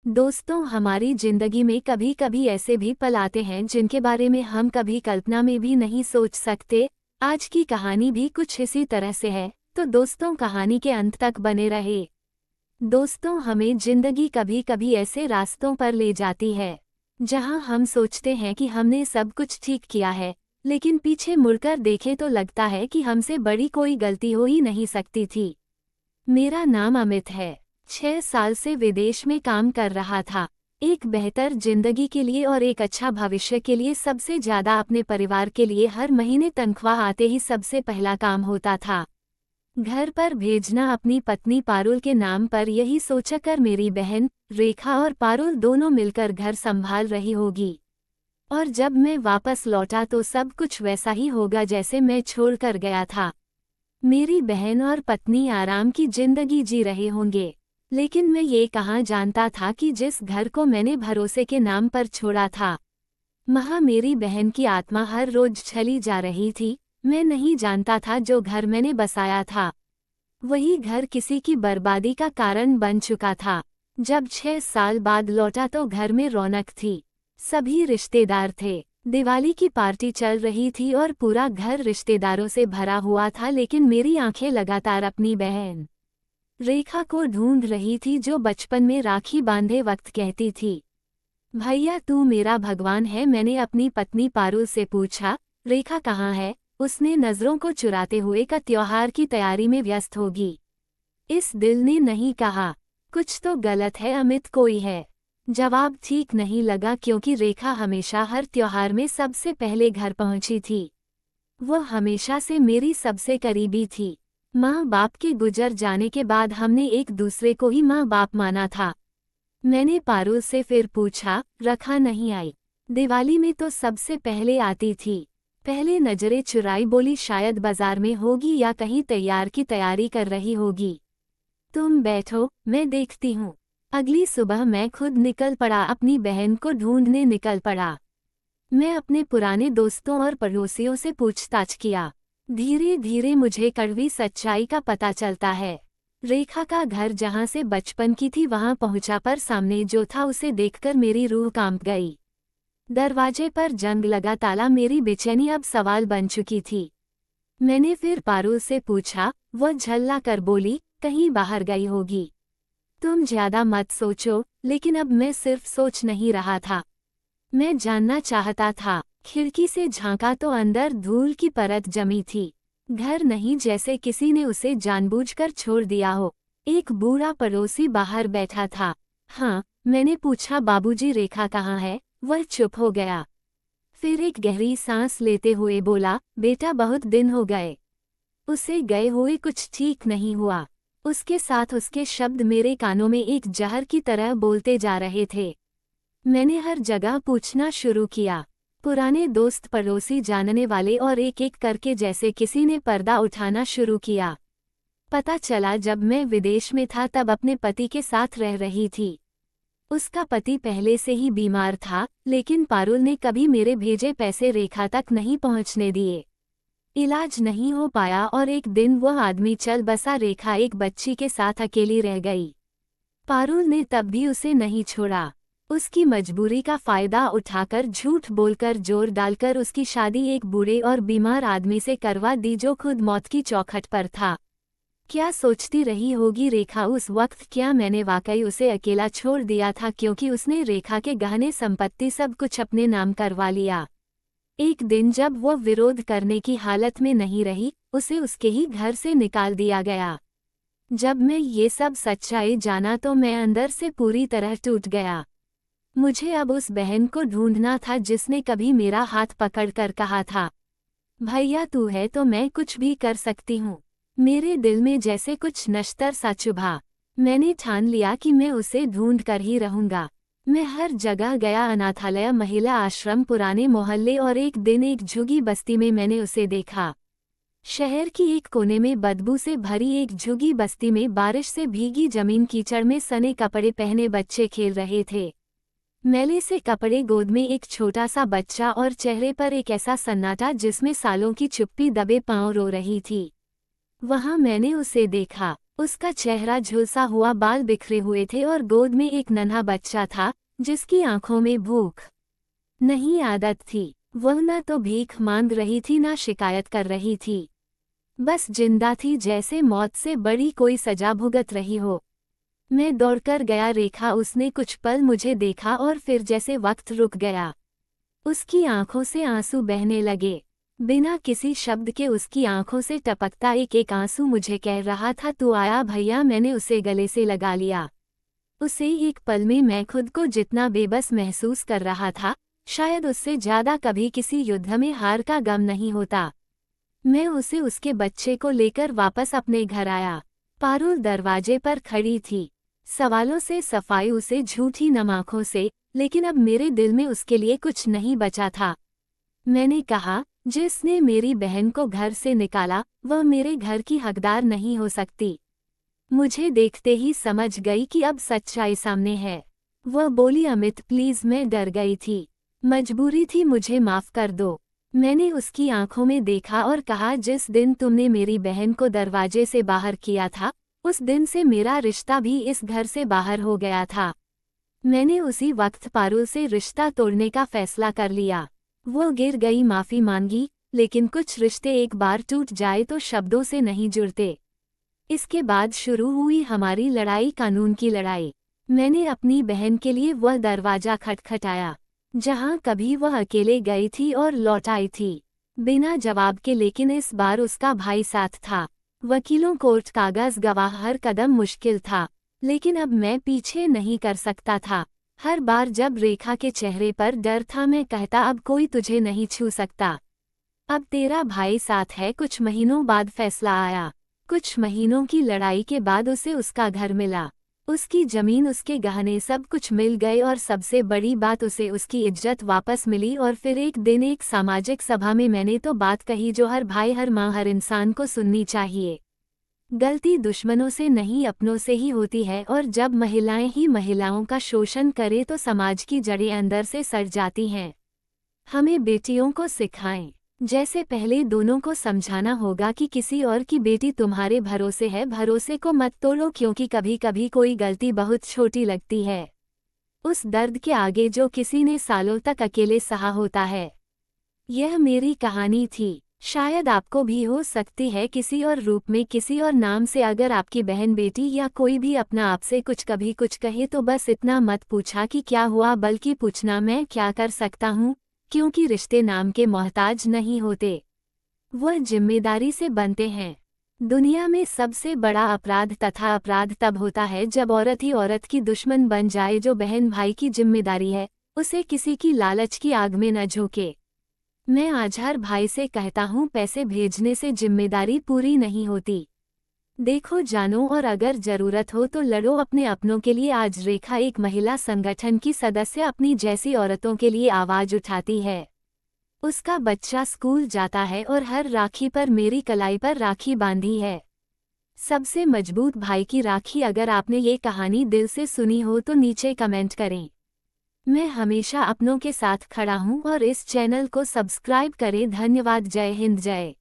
दोस्तों, हमारी जिंदगी में कभी कभी ऐसे भी पल आते हैं जिनके बारे में हम कभी कल्पना में भी नहीं सोच सकते। आज की कहानी भी कुछ इसी तरह से है, तो दोस्तों कहानी के अंत तक बने रहे। दोस्तों, हमें जिंदगी कभी कभी ऐसे रास्तों पर ले जाती है जहां हम सोचते हैं कि हमने सब कुछ ठीक किया है, लेकिन पीछे मुड़कर देखें तो लगता है कि हमसे बड़ी कोई गलती हो ही नहीं सकती थी। मेरा नाम अमित है। 6 साल से विदेश में काम कर रहा था। एक बेहतर जिंदगी के लिए और एक अच्छा भविष्य के लिए सबसे ज्यादा अपने परिवार के लिए हर महीने तनख्वाह आते ही सबसे पहला काम होता था घर पर भेजना अपनी पत्नी पारुल के नाम पर, यही सोचकर मेरी बहन रेखा और पारुल दोनों मिलकर घर संभाल रही होगी। और जब मैं वापस लौटा तो सब कुछ वैसा ही होगा जैसे मैं छोड़कर गया था। मेरी बहन और पत्नी आराम की जिंदगी जी रहे होंगे, लेकिन मैं ये कहाँ जानता था कि जिस घर को मैंने भरोसे के नाम पर छोड़ा था, वहाँ मेरी बहन की आत्मा हर रोज चली जा रही थी। मैं नहीं जानता था जो घर मैंने बसाया था, वही घर किसी की बर्बादी का कारण बन चुका था। जब 6 साल बाद लौटा तो घर में रौनक थी, सभी रिश्तेदार थे। दिवाली की पार्टी चल रही थी और पूरा घर रिश्तेदारों से भरा हुआ था, लेकिन मेरी आंखें लगातार अपनी बहन रेखा को ढूंढ रही थी, जो बचपन में राखी बांधे वक्त कहती थी, भैया तू मेरा भगवान है। मैंने अपनी पत्नी पारुल से पूछा, रेखा कहाँ है? उसने नजरों को चुराते हुए का त्योहार की तैयारी में व्यस्त होगी। इस दिल ने नहीं कहा, कुछ तो गलत है अमित, कोई है। जवाब ठीक नहीं लगा, क्योंकि रेखा हमेशा हर त्योहार में सबसे पहले घर पहुंची थी। वह हमेशा से मेरी सबसे करीबी थी। माँ बाप के गुजर जाने के बाद हमने एक दूसरे को ही माँ बाप माना था। मैंने पारुल से फिर पूछा, रखा नहीं आई? दिवाली में तो सबसे पहले आती थी। पहले नजरें चुराई, बोली शायद बाजार में होगी या कहीं तैयार की तैयारी कर रही होगी। तुम बैठो, मैं देखती हूँ। अगली सुबह मैं खुद निकल पड़ा, अपनी बहन को ढूंढने निकल पड़ा। मैं अपने पुराने दोस्तों और पड़ोसियों से पूछताछ किया। धीरे धीरे मुझे कड़वी सच्चाई का पता चलता है। रेखा का घर जहाँ से बचपन की थी वहाँ पहुँचा, पर सामने जो था उसे देखकर मेरी रूह कांप गई। दरवाजे पर जंग लगा ताला, मेरी बेचैनी अब सवाल बन चुकी थी। मैंने फिर पारुल से पूछा। वह झल्ला कर बोली, कहीं बाहर गई होगी। तुम ज्यादा मत सोचो। लेकिन अब मैं सिर्फ सोच नहीं रहा था, मैं जानना चाहता था। खिड़की से झांका तो अंदर धूल की परत जमी थी। घर नहीं, जैसे किसी ने उसे जानबूझकर छोड़ दिया हो। एक बूढ़ा पड़ोसी बाहर बैठा था। हाँ, मैंने पूछा, बाबूजी रेखा कहाँ है? वह चुप हो गया, फिर एक गहरी सांस लेते हुए बोला, बेटा बहुत दिन हो गए उसे गए हुए, कुछ ठीक नहीं हुआ। उसके साथ उसके शब्द मेरे कानों में एक जहर की तरह बोलते जा रहे थे। मैंने हर जगह पूछना शुरू किया, पुराने दोस्त, पड़ोसी, जानने वाले, और एक एक करके जैसे किसी ने पर्दा उठाना शुरू किया। पता चला जब मैं विदेश में था तब अपने पति के साथ रह रही थी। उसका पति पहले से ही बीमार था, लेकिन पारुल ने कभी मेरे भेजे पैसे रेखा तक नहीं पहुंचने दिए। इलाज नहीं हो पाया और एक दिन वह आदमी चल बसा। रेखा एक बच्ची के साथ अकेली रह गई। पारुल ने तब भी उसे नहीं छोड़ा। उसकी मजबूरी का फायदा उठाकर, झूठ बोलकर, जोर डालकर उसकी शादी एक बूढ़े और बीमार आदमी से करवा दी, जो खुद मौत की चौखट पर था। क्या सोचती रही होगी रेखा उस वक्त? क्या मैंने वाकई उसे अकेला छोड़ दिया था, क्योंकि उसने रेखा के गहने, संपत्ति, सब कुछ अपने नाम करवा लिया। एक दिन जब वह विरोध करने की हालत में नहीं रही, उसे उसके ही घर से निकाल दिया गया। जब मैं ये सब सच्चाई जाना तो मैं अंदर से पूरी तरह टूट गया। मुझे अब उस बहन को ढूंढना था जिसने कभी मेरा हाथ पकड़कर कहा था, भैया तू है तो मैं कुछ भी कर सकती हूँ। मेरे दिल में जैसे कुछ नश्तर सा चुभा। मैंने ठान लिया कि मैं उसे ढूंढ कर ही रहूंगा। मैं हर जगह गया, अनाथालय, महिला आश्रम, पुराने मोहल्ले, और एक दिन एक झुगी बस्ती में मैंने उसे देखा। शहर की एक कोने में बदबू से भरी एक झुगी बस्ती में बारिश से भीगी जमीन, कीचड़ में सने कपड़े पहने बच्चे खेल रहे थे। मैले से कपड़े, गोद में एक छोटा सा बच्चा और चेहरे पर एक ऐसा सन्नाटा जिसमें सालों की चुप्पी दबे पांव रो रही थी। वहां मैंने उसे देखा। उसका चेहरा झुलसा हुआ, बाल बिखरे हुए थे और गोद में एक नन्हा बच्चा था जिसकी आंखों में भूख नहीं आदत थी। वह न तो भीख मांग रही थी न शिकायत कर रही थी, बस जिंदा थी, जैसे मौत से बड़ी कोई सजा भुगत रही हो। मैं दौड़कर गया। रेखा, उसने कुछ पल मुझे देखा और फिर जैसे वक्त रुक गया। उसकी आंखों से आंसू बहने लगे। बिना किसी शब्द के उसकी आंखों से टपकता एक एक आंसू मुझे कह रहा था, तू आया भैया। मैंने उसे गले से लगा लिया। उसे एक पल में मैं खुद को जितना बेबस महसूस कर रहा था, शायद उससे ज्यादा कभी किसी युद्ध में हार का गम नहीं होता। मैं उसे उसके बच्चे को लेकर वापस अपने घर आया। पारुल दरवाजे पर खड़ी थी, सवालों से सफाई, उसे झूठी नम आंखों से, लेकिन अब मेरे दिल में उसके लिए कुछ नहीं बचा था। मैंने कहा, जिसने मेरी बहन को घर से निकाला वह मेरे घर की हकदार नहीं हो सकती। मुझे देखते ही समझ गई कि अब सच्चाई सामने है। वह बोली, अमित प्लीज, मैं डर गई थी, मजबूरी थी, मुझे माफ कर दो। मैंने उसकी आंखों में देखा और कहा, जिस दिन तुमने मेरी बहन को दरवाजे से बाहर किया था, उस दिन से मेरा रिश्ता भी इस घर से बाहर हो गया था। मैंने उसी वक्त पारुल से रिश्ता तोड़ने का फैसला कर लिया। वो गिर गई, माफी मांगी, लेकिन कुछ रिश्ते एक बार टूट जाए तो शब्दों से नहीं जुड़ते। इसके बाद शुरू हुई हमारी लड़ाई, कानून की लड़ाई। मैंने अपनी बहन के लिए वह दरवाजा खटखटाया जहां कभी वह अकेले गई थी और लौट आई थी बिना जवाब के, लेकिन इस बार उसका भाई साथ था। वकीलों, कोर्ट, कागज, गवाह, हर कदम मुश्किल था, लेकिन अब मैं पीछे नहीं कर सकता था। हर बार जब रेखा के चेहरे पर डर था, मैं कहता, अब कोई तुझे नहीं छू सकता, अब तेरा भाई साथ है। कुछ महीनों बाद फैसला आया। कुछ महीनों की लड़ाई के बाद उसे उसका घर मिला, उसकी जमीन, उसके गहने, सब कुछ मिल गए और सबसे बड़ी बात, उसे उसकी इज्जत वापस मिली। और फिर एक दिन एक सामाजिक सभा में मैंने तो बात कही जो हर भाई, हर माँ, हर इंसान को सुननी चाहिए। गलती दुश्मनों से नहीं, अपनों से ही होती है, और जब महिलाएं ही महिलाओं का शोषण करे तो समाज की जड़ें अंदर से सड़ जाती हैं। हमें बेटियों को सिखाएं, जैसे पहले दोनों को समझाना होगा कि किसी और की बेटी तुम्हारे भरोसे है, भरोसे को मत तोड़ो, क्योंकि कभी कभी कोई गलती बहुत छोटी लगती है उस दर्द के आगे जो किसी ने सालों तक अकेले सहा होता है। यह मेरी कहानी थी, शायद आपको भी हो सकती है किसी और रूप में, किसी और नाम से। अगर आपकी बहन, बेटी या कोई भी अपना आपसे कुछ कभी कुछ कहे तो बस इतना मत पूछा कि क्या हुआ, बल्कि पूछना, मैं क्या कर सकता हूँ, क्योंकि रिश्ते नाम के मोहताज नहीं होते, वह जिम्मेदारी से बनते हैं। दुनिया में सबसे बड़ा अपराध तथा अपराध तब होता है जब औरत ही औरत की दुश्मन बन जाए। जो बहन भाई की जिम्मेदारी है उसे किसी की लालच की आग में न झोंके। मैं आज हर भाई से कहता हूँ, पैसे भेजने से जिम्मेदारी पूरी नहीं होती। देखो जानो, और अगर जरूरत हो तो लड़ो अपने अपनों के लिए। आज रेखा एक महिला संगठन की सदस्य अपनी जैसी औरतों के लिए आवाज उठाती है। उसका बच्चा स्कूल जाता है और हर राखी पर मेरी कलाई पर राखी बांधी है, सबसे मजबूत भाई की राखी। अगर आपने ये कहानी दिल से सुनी हो तो नीचे कमेंट करें। मैं हमेशा अपनों के साथ खड़ा हूँ और इस चैनल को सब्सक्राइब करें। धन्यवाद। जय हिंद, जय